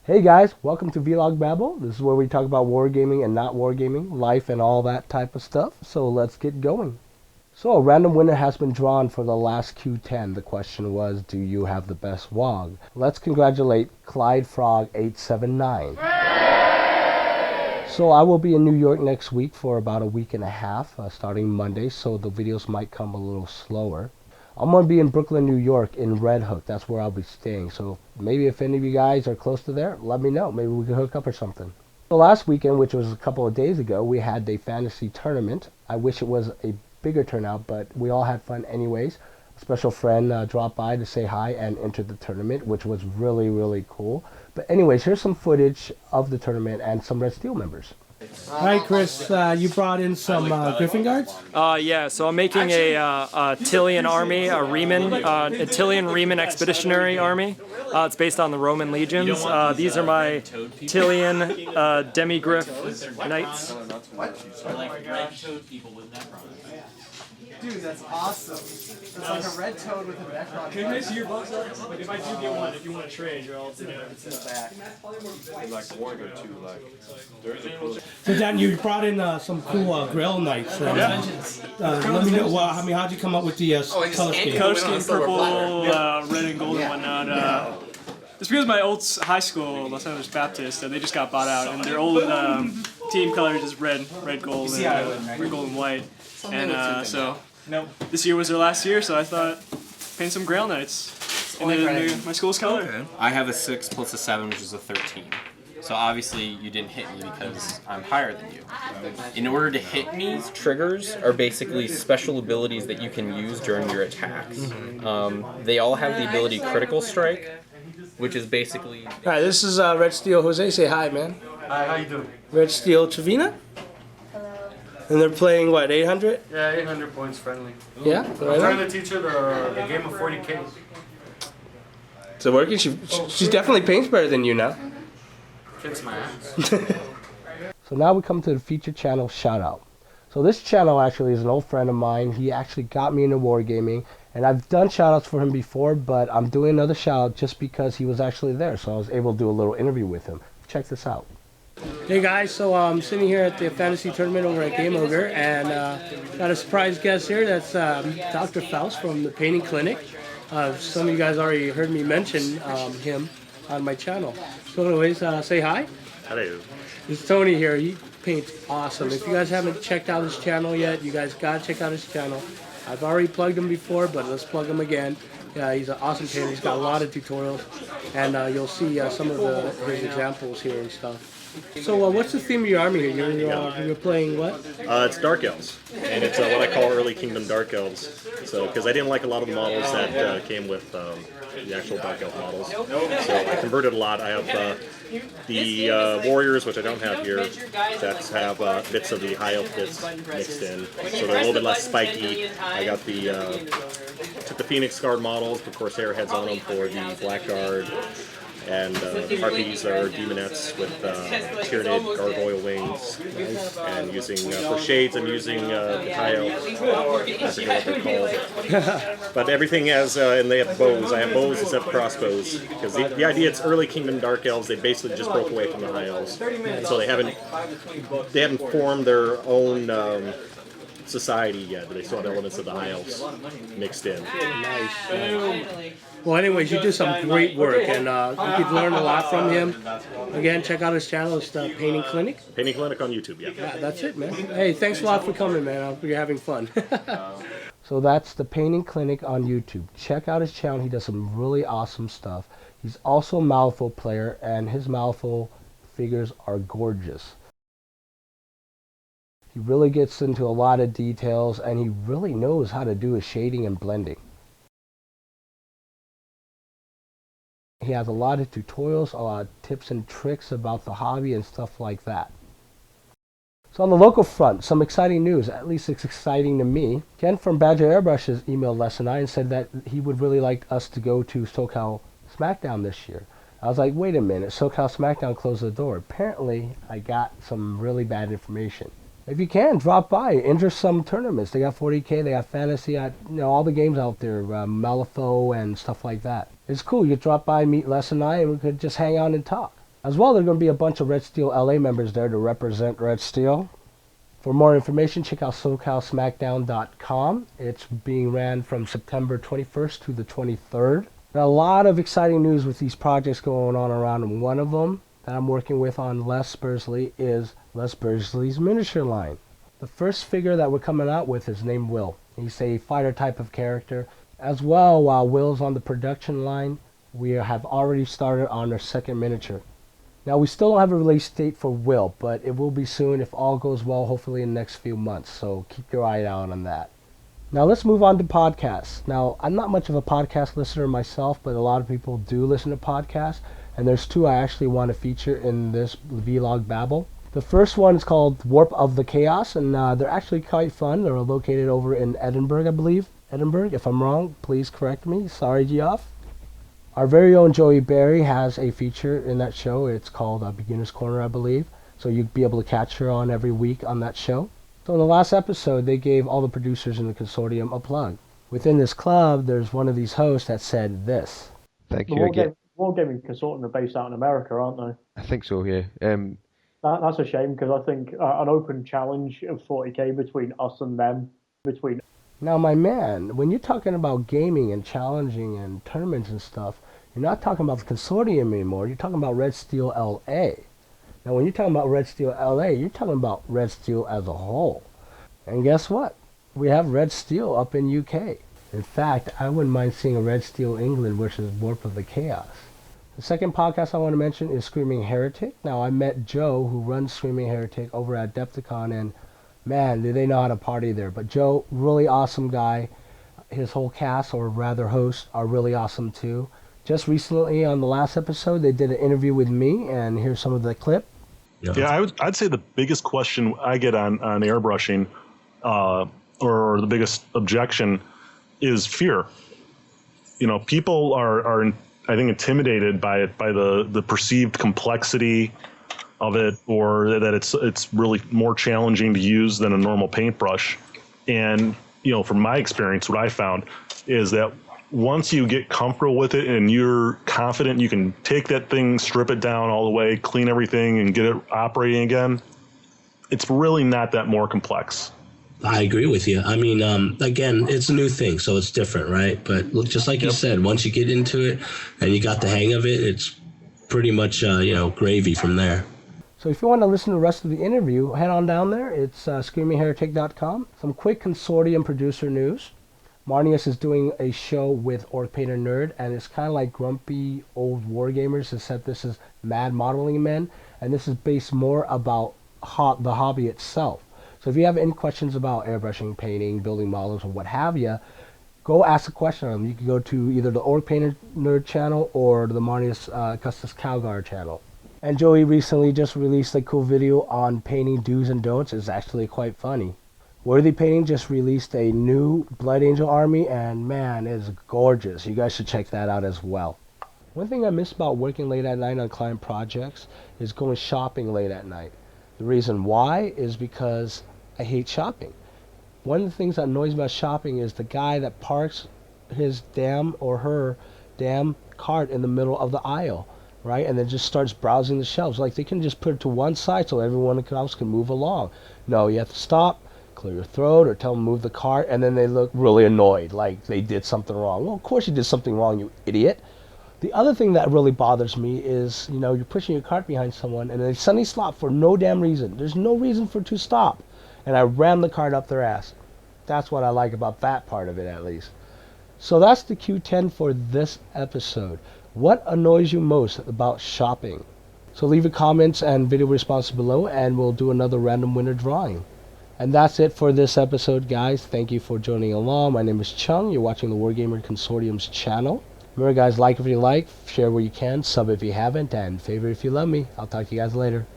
Hey guys, welcome to vLog Babble. This is where we talk about wargaming and not wargaming, life and all that type of stuff. So let's get going. So a random winner has been drawn for the last Q10. The question was, do you have the best WOG? Let's congratulate Clyde Frog 879. So I will be in New York next week for about a week and a half, starting Monday, so the videos might come a little slower. I'm going to be in Brooklyn, New York in Red Hook. That's where I'll be staying. So maybe if any of you guys are close to there, let me know. Maybe we can hook up or something. So last weekend, which was a couple of days ago, we had a fantasy tournament. I wish it was a bigger turnout, but we all had fun anyways. A special friend dropped by to say hi and entered the tournament, which was really, really cool. But anyways, here's some footage of the tournament and some Red Steel members. All right, Chris, you brought in some Griffin guards? Yeah, so I'm making a Tillian army, a Tillian Riemann expeditionary army. It's based on the Roman legions. These are my Tillian demigriff knights. Dude, that's awesome. It's like a red toad with a Necron. Can I see your box art? Like if I do get one, if you want to trade, you're all together. It's in the back. Like one or two, like. So Dan, you brought in some cool grill knights. Let me know. Well, I mean, how'd you come up with the color scheme? Color scheme, purple, red and gold and whatnot. It's because my old high school, Los Angeles Baptist, they just got bought out, and their old team colors is red, gold, and white. And so this year was their last year, so I thought paint some Grail Knights in my school's color. Okay. I have a 6 plus a 7, which is a 13. So obviously you didn't hit me because I'm higher than you. In order to hit me, triggers are basically special abilities that you can use during your attacks. They all have the ability Critical Strike, which is basically... All right, this is Red Steel Jose. Say hi, man. Hi, how you doing? Red Steel Trevina? And they're playing, what, 800? Yeah, 800 points friendly. Yeah? I'm trying to teach her the game of 40K. Is it working? She definitely paints better than you now. Kicks my ass. So now we come to the feature channel shout out. So this channel actually is an old friend of mine. He actually got me into wargaming, and I've done shout outs for him before, but I'm doing another shout out just because he was actually there, so I was able to do a little interview with him. Check this out. Hey guys, so I'm sitting here at the fantasy tournament over at Game Ogre, and got a surprise guest here. That's Dr. Faust from the Painting Clinic. Some of you guys already heard me mention him on my channel. So anyways, say hi. Hello. It's Tony here. He paints awesome. If you guys haven't checked out his channel yet, you guys gotta check out his channel. I've already plugged him before, but let's plug him again. Yeah, he's an awesome painter. He's got a lot of tutorials, and you'll see some of his examples here and stuff. So what's the theme of your army here? You're playing what? It's Dark Elves, and it's what I call Early Kingdom Dark Elves. So, because I didn't like a lot of the models that came with the actual Dark Elf models, so I converted a lot. I have the Warriors, which I don't have here, that have bits of the High Elf bits mixed in, so they're a little bit less spiky. I got took the Phoenix Guard models, of course, Hairheads on them for the Blackguard. And the Harpies are demonettes with Tyranid gargoyle wings. And using, for shades, I'm using the High Elf. I forget what they're called. But everything has, and they have bows. I have bows except crossbows. Because the idea, it's early Kingdom Dark Elves. They basically just broke away from the High Elves. So they haven't formed their own society yet, but they still have elements of the High Elves mixed in. Nice. Well, anyways, you do some great work, and you could learn a lot from him. Again, check out his channel. It's the Painting Clinic. Painting Clinic on YouTube, yeah. Yeah, that's it, man. Hey, thanks a lot for coming, man. I hope you're having fun. So that's the Painting Clinic on YouTube. Check out his channel. He does some really awesome stuff. He's also a Malifaux player, and his Malifaux figures are gorgeous. He really gets into a lot of details, and he really knows how to do his shading and blending. He has a lot of tutorials, a lot of tips and tricks about the hobby and stuff like that. So on the local front, some exciting news, at least it's exciting to me. Ken from Badger Airbrush has emailed Les and I and said that he would really like us to go to SoCalSmackdown this year. I was like, wait a minute, SoCalSmackdown closed the door. Apparently, I got some really bad information. If you can, drop by, enter some tournaments. They got 40K, they got Fantasy, all the games out there, Malifaux and stuff like that. It's cool. You could drop by, meet Les and I, and we could just hang out and talk. As well, there are going to be a bunch of Red Steel LA members there to represent Red Steel. For more information, check out SoCalSmackdown.com. It's being ran from September 21st to the 23rd. And a lot of exciting news with these projects going on around, and one of them that I'm working with on Les Bursley is Les Bursley's miniature line. The first figure that we're coming out with is named Will. He's a fighter type of character. As well, while Will's on the production line, we have already started on our second miniature. Now, we still don't have a release date for Will, but it will be soon if all goes well, hopefully in the next few months. So keep your eye out on that. Now, let's move on to podcasts. Now, I'm not much of a podcast listener myself, but a lot of people do listen to podcasts. And there's two I actually want to feature in this vlog Babble. The first one is called Warp of the Chaos, and they're actually quite fun. They're located over in Edinburgh, I believe. Edinburgh, if I'm wrong, please correct me. Sorry, Geoff. Our very own Joey Berry has a feature in that show. It's called Beginner's Corner, I believe. So you'd be able to catch her on every week on that show. So in the last episode, they gave all the producers in the consortium a plug. Within this club, there's one of these hosts that said this. Thank The you again. Wargaming Consortium are based out in America, aren't they? I think so, yeah. That's a shame because I think an open challenge of 40k between us and them, Now, my man, when you're talking about gaming and challenging and tournaments and stuff, you're not talking about the consortium anymore. You're talking about Red Steel LA. Now, when you're talking about Red Steel LA, you're talking about Red Steel as a whole. And guess what? We have Red Steel up in UK. In fact, I wouldn't mind seeing a Red Steel England versus Warp of the Chaos. The second podcast I want to mention is Screaming Heretic. Now, I met Joe, who runs Screaming Heretic, over at Adepticon, and man, do they know how to party there. But Joe, really awesome guy. His whole cast, or rather hosts, are really awesome too. Just recently, on the last episode, they did an interview with me, and here's some of the clip. Yeah, I'd say the biggest question I get on airbrushing, or the biggest objection, is fear. You know, people are I think intimidated by it, by the perceived complexity of it, or that it's really more challenging to use than a normal paintbrush. And you know, from my experience, what I found is that once you get comfortable with it and you're confident you can take that thing, strip it down all the way, clean everything, and get it operating again, it's really not that more complex. I agree with you. I mean, again, it's a new thing, so it's different, right? But look, just like you said, once you get into it and you got the hang of it, it's pretty much, gravy from there. So if you want to listen to the rest of the interview, head on down there. It's screamingheretic.com. Some quick consortium producer news. Marnius is doing a show with Orc Painter Nerd, and it's kind of like grumpy old wargamers, except this is Mad Modeling Men, and this is based more about the hobby itself. So if you have any questions about airbrushing, painting, building models, or what have you, go ask a question of them. You can go to either the Orc Painter Nerd channel or the Marnius Custis Calgar channel. And Joey recently just released a cool video on painting do's and don'ts. It's actually quite funny. Worthy Painting just released a new Blood Angel army, and man, it's gorgeous. You guys should check that out as well. One thing I miss about working late at night on client projects is going shopping late at night. The reason why is because I hate shopping. One of the things that annoys me about shopping is the guy that parks his damn or her damn cart in the middle of the aisle, right? And then just starts browsing the shelves. Like, they can just put it to one side so everyone else can move along. No, you have to stop, clear your throat, or tell them to move the cart, and then they look really annoyed, like they did something wrong. Well, of course you did something wrong, you idiot. The other thing that really bothers me is, you're pushing your cart behind someone, and they suddenly stop for no damn reason. There's no reason for it to stop. And I ram the cart up their ass. That's what I like about that part of it, at least. So that's the Q10 for this episode. What annoys you most about shopping? So leave your comments and video responses below, and we'll do another random winner drawing. And that's it for this episode, guys. Thank you for joining along. My name is Chung. You're watching the Wargamer Consortium's channel. Remember, guys, like if you like, share where you can, sub if you haven't, and favorite if you love me. I'll talk to you guys later.